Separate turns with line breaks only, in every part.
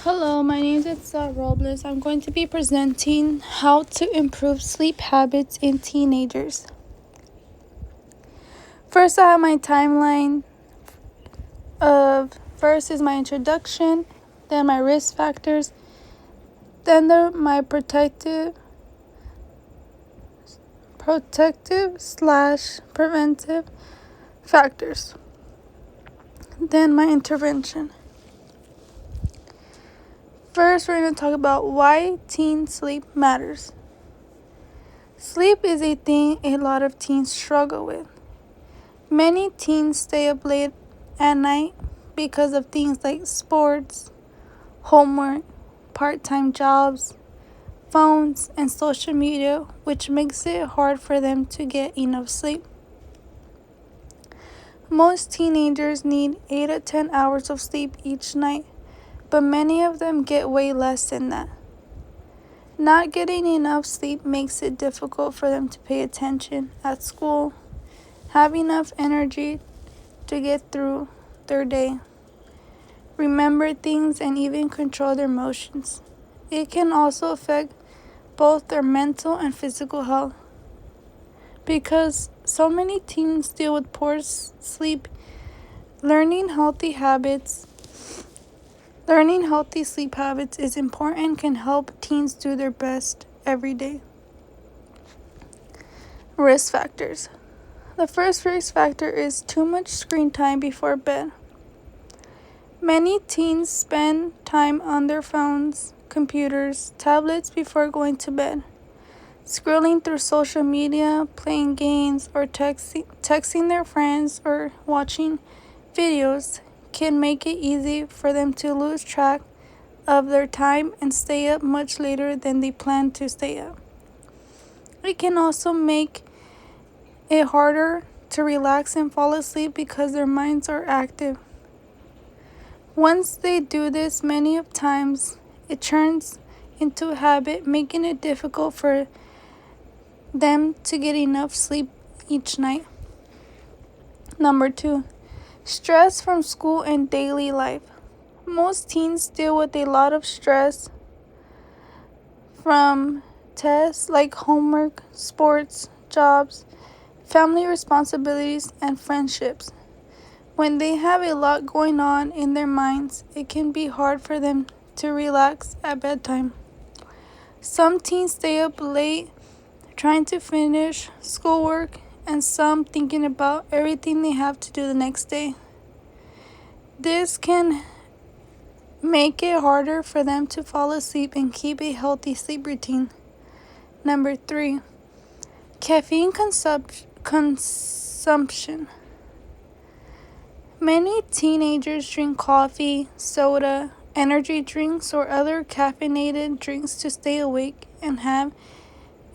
Hello, my name is Itza Robles. I'm going to be presenting how to improve sleep habits in teenagers. First, I have my timeline of first is my introduction, then my risk factors, then my protective/preventive factors, then my intervention. First, we're going to talk about why teen sleep matters. Sleep is a thing a lot of teens struggle with. Many teens stay up late at night because of things like sports, homework, part-time jobs, phones, and social media, which makes it hard for them to get enough sleep. Most teenagers need 8 to 10 hours of sleep each night, but many of them get way less than that. Not getting enough sleep makes it difficult for them to pay attention at school, have enough energy to get through their day, remember things, and even control their emotions. It can also affect both their mental and physical health. Because so many teens deal with poor sleep, learning healthy sleep habits is important and can help teens do their best every day. Risk factors. The first risk factor is too much screen time before bed. Many teens spend time on their phones, computers, tablets before going to bed. Scrolling through social media, playing games, or texting their friends or watching videos can make it easy for them to lose track of their time and stay up much later than they plan to stay up. It can also make it harder to relax and fall asleep because their minds are active. Once they do this many of times, it turns into a habit, making it difficult for them to get enough sleep each night. Number 2, stress from school and daily life. Most teens deal with a lot of stress from tests like homework, sports, jobs, family responsibilities, and friendships. When they have a lot going on in their minds, it can be hard for them to relax at bedtime. Some teens stay up late trying to finish schoolwork, and some thinking about everything they have to do the next day. This can make it harder for them to fall asleep and keep a healthy sleep routine. Number 3, caffeine consumption. Many teenagers drink coffee, soda, energy drinks, or other caffeinated drinks to stay awake and have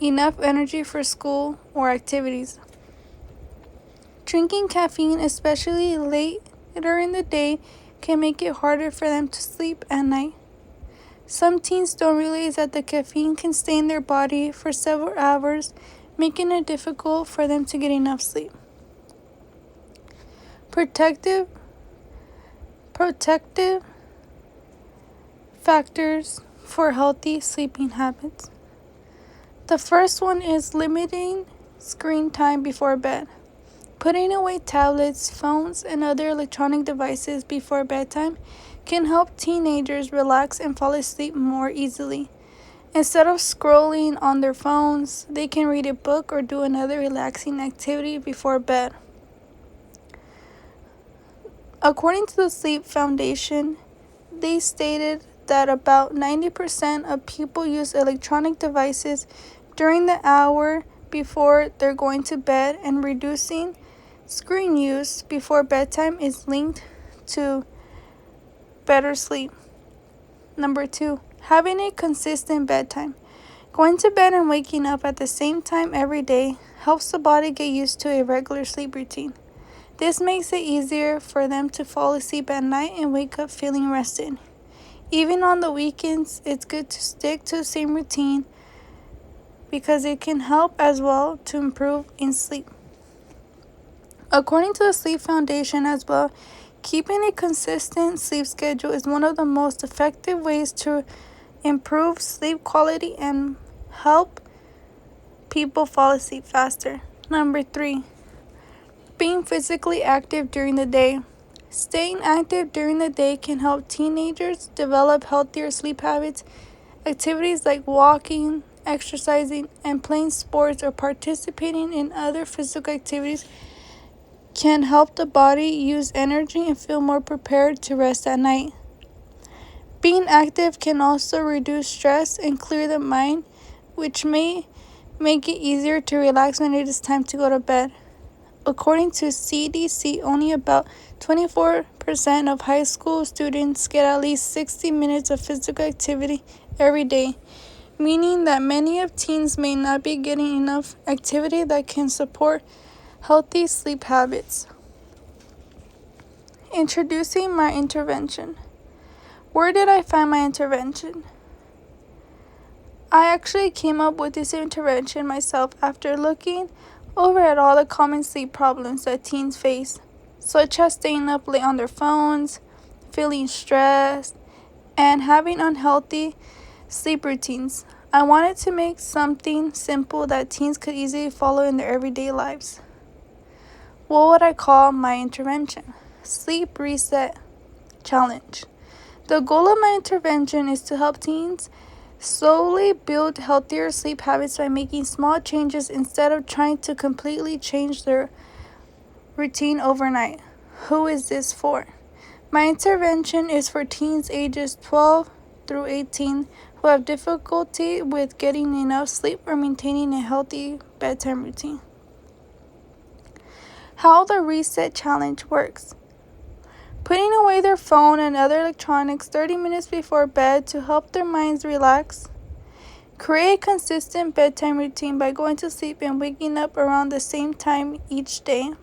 enough energy for school or activities. Drinking caffeine, especially later in the day, can make it harder for them to sleep at night. Some teens don't realize that the caffeine can stay in their body for several hours, making it difficult for them to get enough sleep. Protective factors for healthy sleeping habits. The first one is limiting screen time before bed. Putting away tablets, phones, and other electronic devices before bedtime can help teenagers relax and fall asleep more easily. Instead of scrolling on their phones, they can read a book or do another relaxing activity before bed. According to the Sleep Foundation, they stated that about 90% of people use electronic devices during the hour before they're going to bed, and reducing screen use before bedtime is linked to better sleep. Number 2, having a consistent bedtime. Going to bed and waking up at the same time every day helps the body get used to a regular sleep routine. This makes it easier for them to fall asleep at night and wake up feeling rested. Even on the weekends, it's good to stick to the same routine because it can help as well to improve in sleep. According to the Sleep Foundation as well, Keeping a consistent sleep schedule is one of the most effective ways to improve sleep quality and help people fall asleep faster. Number 3, being physically active during the day. Staying active during the day can help teenagers develop healthier sleep habits. Activities like walking, exercising, and playing sports or participating in other physical activities can help the body use energy and feel more prepared to rest at night. Being active can also reduce stress and clear the mind, which may make it easier to relax when it is time to go to bed. According to CDC, only about 24% of high school students get at least 60 minutes of physical activity every day, meaning that many of teens may not be getting enough activity that can support healthy sleep habits. Introducing my intervention. Where did I find my intervention? I actually came up with this intervention myself after looking over at all the common sleep problems that teens face, such as staying up late on their phones, feeling stressed, and having unhealthy sleep routines. I wanted to make something simple that teens could easily follow in their everyday lives. What would I call my intervention? Sleep Reset Challenge. The goal of my intervention is to help teens slowly build healthier sleep habits by making small changes instead of trying to completely change their routine overnight. Who is this for? My intervention is for teens ages 12 through 18 who have difficulty with getting enough sleep or maintaining a healthy bedtime routine. How the Reset Challenge works. Putting away their phone and other electronics 30 minutes before bed to help their minds relax. Create a consistent bedtime routine by going to sleep and waking up around the same time each day.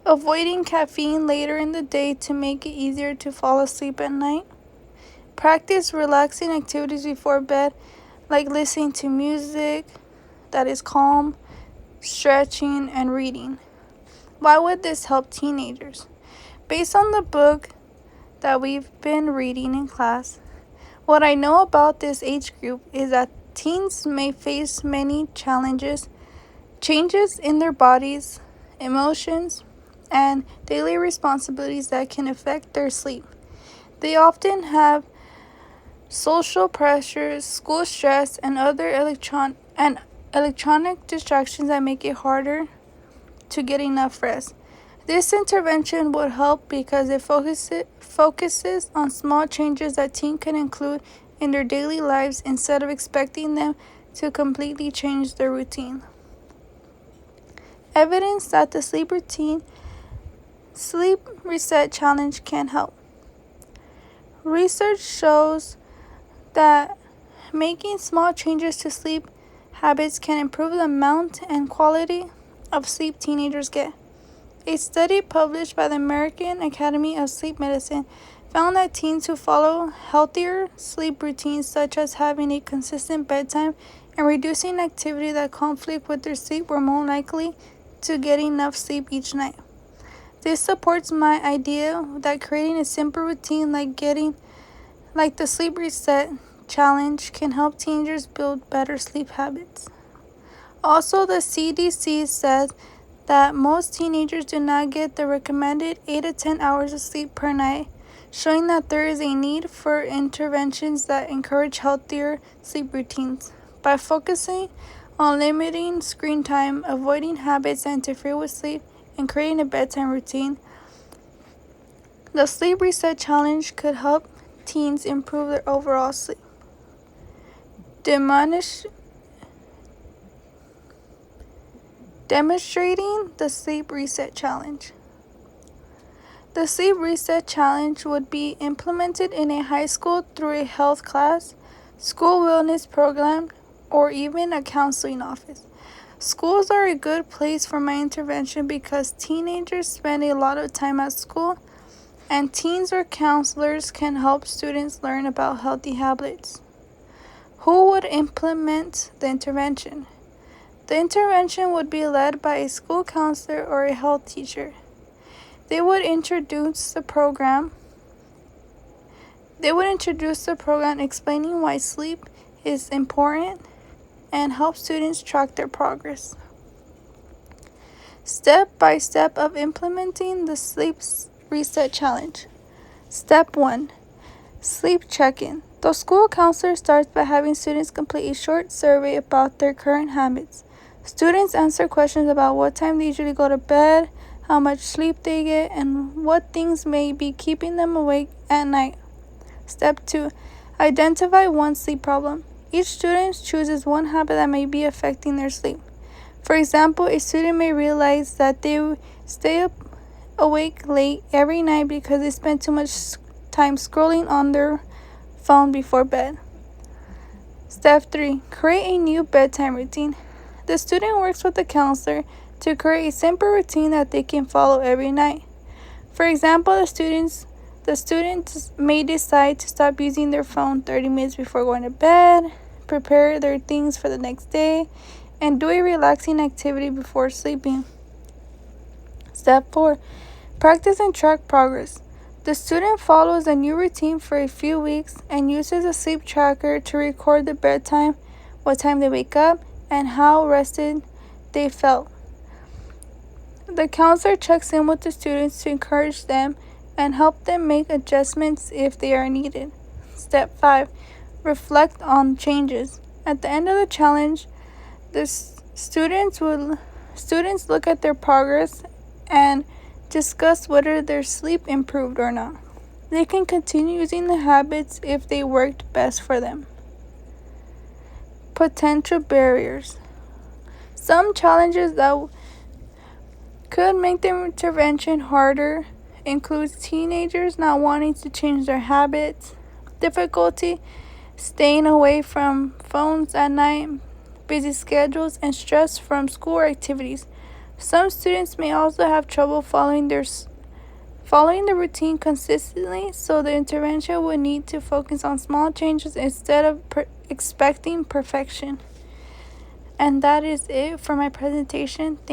Avoiding caffeine later in the day to make it easier to fall asleep at night. Practice relaxing activities before bed, like listening to music that is calm, stretching, and reading. Why would this help teenagers? Based on the book that we've been reading in class, what I know about this age group is that teens may face many challenges, changes in their bodies, emotions, and daily responsibilities that can affect their sleep. They often have social pressures, school stress, and other electronic distractions that make it harder to get enough rest. This intervention would help because it focuses on small changes that teens can include in their daily lives instead of expecting them to completely change their routine. Evidence that the Sleep Reset Challenge can help. Research shows that making small changes to sleep habits can improve the amount and quality of sleep teenagers get. A study published by the American Academy of Sleep Medicine found that teens who follow healthier sleep routines, such as having a consistent bedtime and reducing activity that conflict with their sleep, were more likely to get enough sleep each night. This supports my idea that creating a simple routine like the Sleep Reset Challenge can help teenagers build better sleep habits. Also, the CDC says that most teenagers do not get the recommended 8 to 10 hours of sleep per night, showing that there is a need for interventions that encourage healthier sleep routines. By focusing on limiting screen time, avoiding habits that interfere with sleep, and creating a bedtime routine, the Sleep Reset Challenge could help teens improve their overall sleep. Demonstrating the Sleep Reset Challenge. The Sleep Reset Challenge would be implemented in a high school through a health class, school wellness program, or even a counseling office. Schools are a good place for my intervention because teenagers spend a lot of time at school, and teens or counselors can help students learn about healthy habits. Who would implement the intervention? The intervention would be led by a school counselor or a health teacher. They would introduce the program. Explaining why sleep is important and help students track their progress. Step by step of implementing the Sleep Reset Challenge. Step 1. Sleep check-in. The school counselor starts by having students complete a short survey about their current habits. Students answer questions about what time they usually go to bed, how much sleep they get, and what things may be keeping them awake at night. Step 2. Identify one sleep problem. Each student chooses one habit that may be affecting their sleep. For example, a student may realize that they stay awake late every night because they spend too much time scrolling on their phone before bed. Step 3. Create a new bedtime routine. The student works with the counselor to create a simple routine that they can follow every night. For example, the students may decide to stop using their phone 30 minutes before going to bed, prepare their things for the next day, and do a relaxing activity before sleeping. Step 4. Practice and track progress. The student follows a new routine for a few weeks and uses a sleep tracker to record the bedtime, what time they wake up, and how rested they felt. The counselor checks in with the students to encourage them and help them make adjustments if they are needed. Step 5. Reflect on changes. At the end of the challenge, the students look at their progress and discuss whether their sleep improved or not. They can continue using the habits if they worked best for them. Potential barriers. Some challenges that could make the intervention harder include teenagers not wanting to change their habits, difficulty staying away from phones at night, busy schedules, and stress from school activities. Some students may also have trouble following the routine consistently, so the intervention would need to focus on small changes instead of expecting perfection. And that is it for my presentation. Thank you.